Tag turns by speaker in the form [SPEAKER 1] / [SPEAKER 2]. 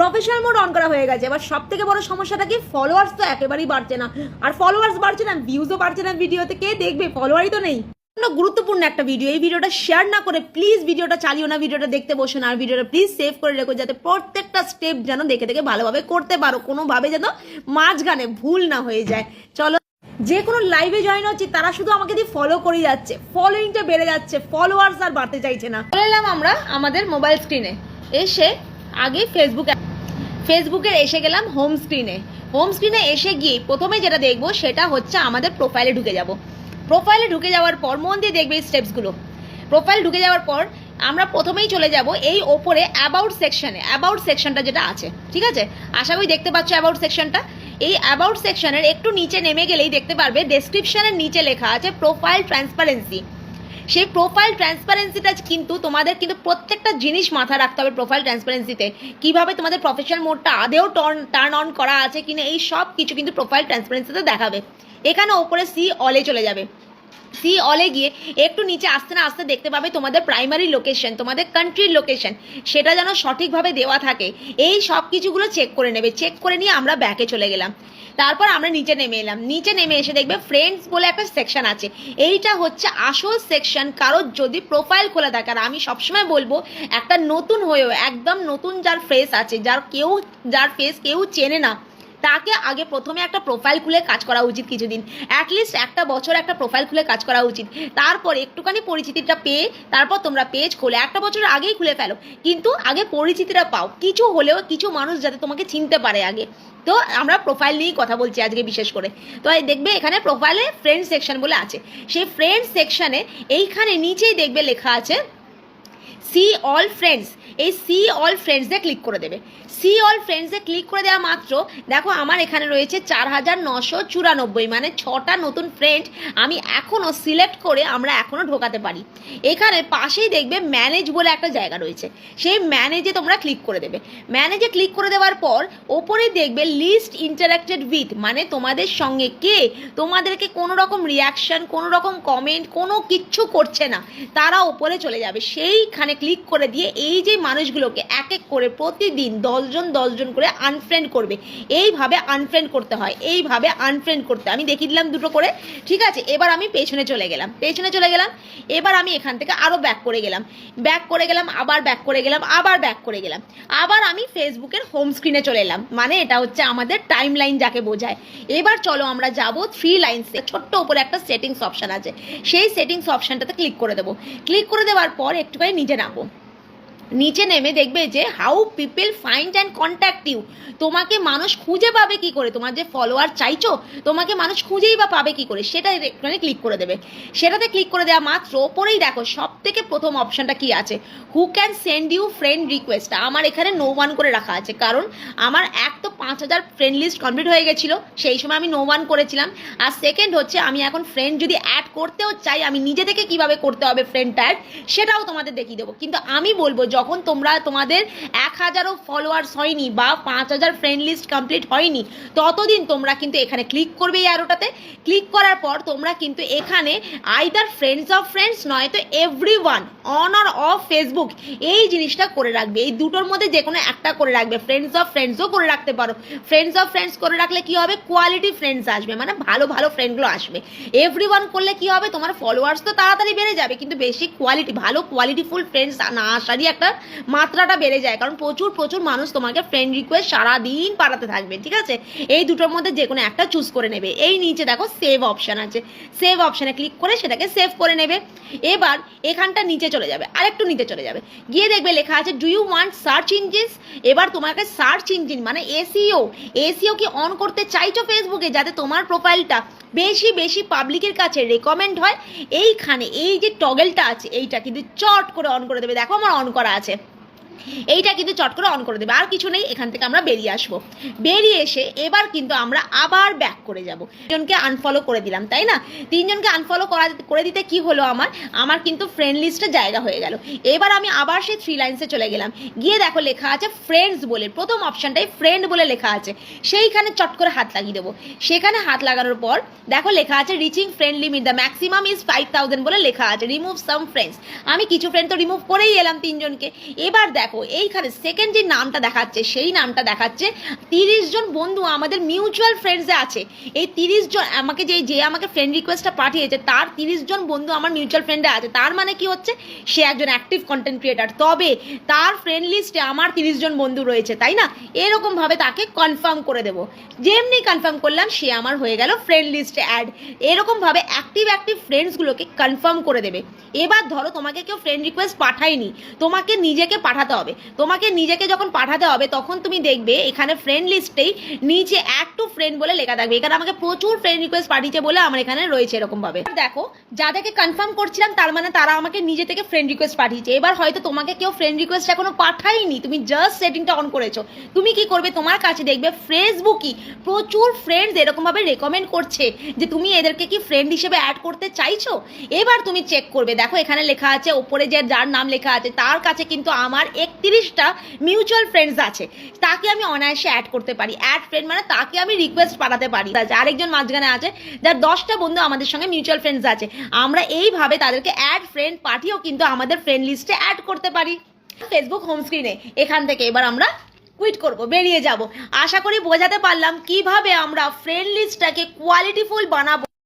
[SPEAKER 1] Professional mode on করা হয়ে গেছে। এবার সব থেকে বড় সমস্যাটা কি, ফলোয়ার্স তো একেবারেই বাড়ছে না, আর ফলোয়ার্স বাড়ছে না, ভিউজও বাড়ছে না ভিডিওতে, কে দেখবে, ফলোয়ারই তো নেই। গুরুত্বপূর্ণ একটা ভিডিও, এই ভিডিওটা শেয়ার না করে প্লিজ ভিডিওটা চালিও না, ভিডিওটা দেখতে বসো না, আর ভিডিওটা প্লিজ সেভ করে রেখো, যাতে প্রত্যেকটা স্টেপ যেন দেখে দেখে ভালোভাবে করতে পারো, কোনোভাবে যেন মাঝখানে ভুল না হয়ে যায়। চলো, যে কোনো লাইভে জয়েন হচ্ছে তারা শুধু আমাকে দিয়ে ফলো করে যাচ্ছে, ফলোইংটা বেড়ে যাচ্ছে, ফলোয়ার্স আর বাড়তে চাইছে না। চলে এলাম আমরা আমাদের মোবাইল স্ক্রিনে, এসে আগে ফেসবুকের এসে গেলাম হোম স্ক্রিনে। হোম স্ক্রিনে এসে গিয়ে প্রথমে যেটা দেখবো সেটা হচ্ছে আমাদের প্রোফাইলে ঢুকে যাব। প্রোফাইলে ঢুকে যাওয়ার পর মন দিয়ে দেখবে এই স্টেপসগুলো। প্রোফাইল ঢুকে যাওয়ার পর আমরা প্রথমেই চলে যাব এই ওপরে অ্যাবাউট সেকশনে, অ্যাবাউট সেকশনটা যেটা আছে, ঠিক আছে, আশা করি দেখতে পাচ্ছ অ্যাবাউট সেকশনটা। এই অ্যাবাউট সেকশনের একটু নিচে নেমে গেলেই দেখতে পারবে ডেসক্রিপশনের নিচে লেখা আছে প্রোফাইল ট্রান্সপারেন্সি। সেই প্রোফাইল ট্রান্সপারেন্সিটা কিন্তু তোমাদের কিন্তু প্রত্যেকটা জিনিস মাথায় রাখতে হবে। প্রোফাইল ট্রান্সপারেন্সিতে কীভাবে তোমাদের প্রফেশনাল মোডটা আদেও টার্ন অন করা আছে কিনা, এই সব কিছু কিন্তু প্রোফাইল ট্রান্সপারেন্সিতে দেখাবে। এখানে ওপরে সি অলে চলে যাবে, সি অলে গিয়ে একটু নিচে আসতে না আসতে দেখতে পাবে তোমাদের প্রাইমারি লোকেশন, তোমাদের কান্ট্রির লোকেশন, সেটা যেন সঠিকভাবে দেওয়া থাকে, এই সব কিছুগুলো চেক করে নেবে। চেক করে নিয়ে আমরা ব্যাকে চলে গেলাম। তারপর আমরা নিচে নেমে এলাম। নিচে নেমে এসে দেখবে ফ্রেন্ডস বলে একটা সেকশন আছে, এইটা হচ্ছে আসল সেকশন। কারোর যদি প্রোফাইল খোলা থাকে, আর আমি সবসময় বলবো একটা নতুন হয়েও, একদম নতুন যার ফেস আছে, যার ফেস কেউ চেনে না, তাকে আগে প্রথমে একটা প্রোফাইল খুলে কাজ করা উচিত, কিছুদিন অ্যাটলিস্ট একটা বছর একটা প্রোফাইল খুলে কাজ করা উচিত। তারপর একটুখানি পরিচিতিটা পেয়ে তারপর তোমরা পেজ খোলে, একটা বছর আগেই খুলে ফেলো, কিন্তু আগে পরিচিতিটা পাও, কিছু হলেও কিছু মানুষ যাতে তোমাকে চিনতে পারে আগে। তো আমরা প্রোফাইল নিয়েই কথা বলছি আজকে বিশেষ করে। তো দেখবে এখানে প্রোফাইলে ফ্রেন্ড সেকশন বলে আছে, সেই ফ্রেন্ড সেকশনে এইখানে নিচেই দেখবে লেখা আছে সি অল ফ্রেন্ডস। এই সি অল ফ্রেন্ডসে ক্লিক করে দেবে। সি অল ফ্রেন্ডসে ক্লিক করে দেওয়া মাত্র দেখো আমার এখানে রয়েছে 4994, মানে 6টা নতুন ফ্রেন্ড আমি এখনও সিলেক্ট করে আমরা এখনও ঢোকাতে পারি। এখানে পাশেই দেখবে ম্যানেজ বলে একটা জায়গা রয়েছে, সেই ম্যানেজে তোমরা ক্লিক করে দেবে। ম্যানেজে ক্লিক করে দেওয়ার পর ওপরেই দেখবে লিস্ট ইন্টারাক্টেড উইথ, মানে তোমাদের সঙ্গে কে তোমাদেরকে কোনো রকম রিয়াকশন, কোনো রকম কমেন্ট, কোনো কিচ্ছু করছে না, তারা ওপরে চলে যাবে। সেইখানে ক্লিক করে দিয়ে এই যে মানুষগুলোকে এক এক করে প্রতিদিন 10 জন করে আনফ্রেন্ড করবে। এইভাবে আনফ্রেন্ড করতে হয়, এইভাবে আনফ্রেন্ড করতে আমি দেখিয়ে দিলাম দুটো করে, ঠিক আছে। এবার আমি পেছনে চলে গেলাম, এবার আমি এখান থেকে আরও ব্যাক করে গেলাম, আবার ব্যাক করে গেলাম, আবার আমি ফেসবুকের হোম স্ক্রিনে চলে এলাম, মানে এটা হচ্ছে আমাদের টাইম লাইন যাকে বোঝায়। এবার চলো আমরা যাব 3 লাইনসে, ছোট্ট উপরে একটা সেটিংস অপশান আছে, সেই সেটিংস অপশানটাতে ক্লিক করে দেবো। ক্লিক করে দেওয়ার পর একটুখানি নিচে নামবো, নিচে নেমে দেখবে যে how people find and contact you, তোমাকে মানুষ খুঁজে পাবে কি করে, তোমার যে ফলোয়ার চাইছো তোমাকে মানুষ খুঁজেই বা পাবে কি করে, সেটা এখানে ক্লিক করে দেবে। সেটাতে ক্লিক করে দেওয়া মাত্র ওপরেই দেখো সব থেকে প্রথম অপশানটা কি আছে, who can send you friend request. আমার এখানে নো ওয়ান করে রাখা আছে, কারণ আমার এক তো 5000 ফ্রেন্ড লিস্ট কমপ্লিট হয়ে গেছিলো, সেই সময় আমি নো ওয়ান করেছিলাম। আর সেকেন্ড হচ্ছে আমি এখন ফ্রেন্ড যদি অ্যাড করতেও চাই, আমি নিজে থেকে কিভাবে করতে হবে ফ্রেন্ডটা অ্যাড, সেটাও তোমাদের দেখিয়ে দেবো। কিন্তু আমি বলবো যখন তোমাদের 1000ও ফলোয়ার্স হয়নি বা 5000 ফ্রেন্ড লিস্ট কমপ্লিট হয়নি, ততদিন তোমরা কিন্তু এখানে ক্লিক করবে। এই অ্যারোটাতে ক্লিক করার পর তোমরা কিন্তু এখানে আইদার ফ্রেন্ডস অফ ফ্রেন্ডস নয়তো everyone on or of Facebook, এই জিনিসটা করে রাখবে। এই দুটোর মধ্যে যে কোনো একটা করে রাখবে। ফ্রেন্ডস অফ ফ্রেন্ডসও করে রাখতে পারো। ফ্রেন্ডস অফ ফ্রেন্ডস করে রাখলে কি হবে, কোয়ালিটি ফ্রেন্ডস আসবে, মানে ভালো ভালো ফ্রেন্ডগুলো আসবে। এভরিওয়ান করলে কি হবে, তোমার ফলোয়ার্স তো তাড়াতাড়ি বেড়ে যাবে, কিন্তু বেশি ভালো কোয়ালিটিফুল ফ্রেন্ডস না আসারই একটা মাত্রাটা বেড়ে যায়, কারণ প্রচুর মানুষ তোমাকে ফ্রেন্ড রিকোয়েস্ট সারাদিন পাঠাতে থাকবে, ঠিক আছে। এই দুটোর মধ্যে যে কোনো একটা চুজ করে নেবে। এই নিচে দেখো সেভ অপশান আছে, সেভ অপশানে ক্লিক করে সেটাকে সেভ করে নেবে। এবার এখানটা নিচে চলে যাবে, আরেকটু নিচে চলে যাবে, গিয়ে দেখবে লেখা আছে do you want search engines. এবার তোমাকে সার্চ ইঞ্জিন মানে এসইও কি অন করতে চাইছো ফেসবুকে, যাতে তোমার প্রোফাইলটা বেশি পাবলিকের কাছে রেকমেন্ড হয়। এইখানে এই যে টগেলটা আছে এইটা কিন্তু চট করে অন করে দেবে। দেখো আমার অন করা আছে, এইটা কিন্তু চট করে অন করে দেবে। আর কিছু নেই, এখান থেকে আমরা বেরিয়ে আসবো। বেরিয়ে এসে এবার কিন্তু আমরা আবার ব্যাক করে যাব। 3 জনকে আনফলো করে দিলাম, তাই না? 3 জনকে আনফলো করে দিতে কি হলো, আমার কিন্তু ফ্রেন্ড লিস্টে জায়গা হয়ে গেল। এবার আমি আবার সেই 3 লাইনসে চলে গেলাম, গিয়ে দেখো লেখা আছে ফ্রেন্ডস বলে, প্রথম অপশানটাই ফ্রেন্ড বলে লেখা আছে, সেইখানে চট করে হাত লাগিয়ে দেবো। সেখানে হাত লাগানোর পর দেখো লেখা আছে reaching friend limit the maximum is 5000 বলে লেখা আছে, রিমুভ সাম ফ্রেন্ডস। আমি কিছু ফ্রেন্ড তো রিমুভ করেই এলাম 3 জনকে। এবার দেখো দেখো এইখানে সেকেন্ড যে নামটা দেখাচ্ছে সেই নামটা দেখাচ্ছে 30 জন বন্ধু আমাদের মিউচুয়াল ফ্রেন্ডসে আছে। এই 30 জন আমাকে যে আমাকে ফ্রেন্ড রিকোয়েস্টটা পাঠিয়েছে তার 30 জন বন্ধু আমার মিউচুয়াল ফ্রেন্ডে আছে। তার মানে কি হচ্ছে, সে একজন অ্যাক্টিভ কন্টেন্ট ক্রিয়েটার, তবে তার ফ্রেন্ড লিস্টে আমার 30 জন বন্ধু রয়েছে, তাই না? এরকম ভাবে তাকে কনফার্ম করে দেবো। যেমনি কনফার্ম করলাম সে আমার হয়ে গেল ফ্রেন্ড লিস্টে অ্যাড। এরকম ভাবে অ্যাক্টিভ ফ্রেন্ডসগুলোকে কনফার্ম করে দেবে। এবার ধরো তোমাকে কেউ ফ্রেন্ড রিকোয়েস্ট পাঠায়নি, তোমাকে নিজেকে পাঠাতে হবে। তোমাকে নিজেকে যখন পাঠাতে হবে তখন তুমি দেখবে এখানে ফ্রেন্ড লিস্টেই নিচে অ্যাড টু ফ্রেন্ড বলে লেখা থাকবে। এখানে আমাকে প্রচুর ফ্রেন্ড রিকোয়েস্ট পাঠিয়েছে বলে আমার এখানে রয়েছে এরকম ভাবে। দেখো যাদেরকে কনফার্ম করছিলাম তার মানে তারা আমাকে নিজে থেকে ফ্রেন্ড রিকোয়েস্ট পাঠিয়েছে। এবার হয়তো তোমাকে কেউ ফ্রেন্ড রিকোয়েস্ট এখনো পাঠায়নি, তুমি জাস্ট সেটিংটা অন করেছো। তুমি কি করবে, তোমার কাছে দেখবে ফেসবুকই প্রচুর ফ্রেন্ডস এরকম ভাবে রেকমেন্ড করছে যে তুমি এদেরকে কি ফ্রেন্ড হিসেবে অ্যাড করতে চাইছো। এবার তুমি চেক করবে, দেখো এখানে লেখা আছে ওপরে যে যার নাম লেখা আছে তার কাছে কিন্তু আমার 31টা মিউচুয়াল ফ্রেন্ডস আছে। তাকে আমি অনায়াসে অ্যাড করতে পারি। অ্যাড ফ্রেন্ড মানে তাকে আমি রিকোয়েস্ট পাঠাতে পারি। আরেকজন মাঝখানে আছে যার 10টা বন্ধু আমাদের সঙ্গে মিউচুয়াল ফ্রেন্ডস আছে। আমরা এইভাবে তাদেরকে অ্যাড ফ্রেন্ড পাঠিয়েও কিন্তু আমাদের ফ্রেন্ড লিস্টে অ্যাড করতে পারি। ফেসবুক হোম স্ক্রিনে এখান থেকে এবার আমরা কুইট করব, বেরিয়ে যাব। আশা করি বোঝাতে পারলাম কিভাবে আমরা ফ্রেন্ড লিস্টটাকে কোয়ালিটিফুল বানাবো।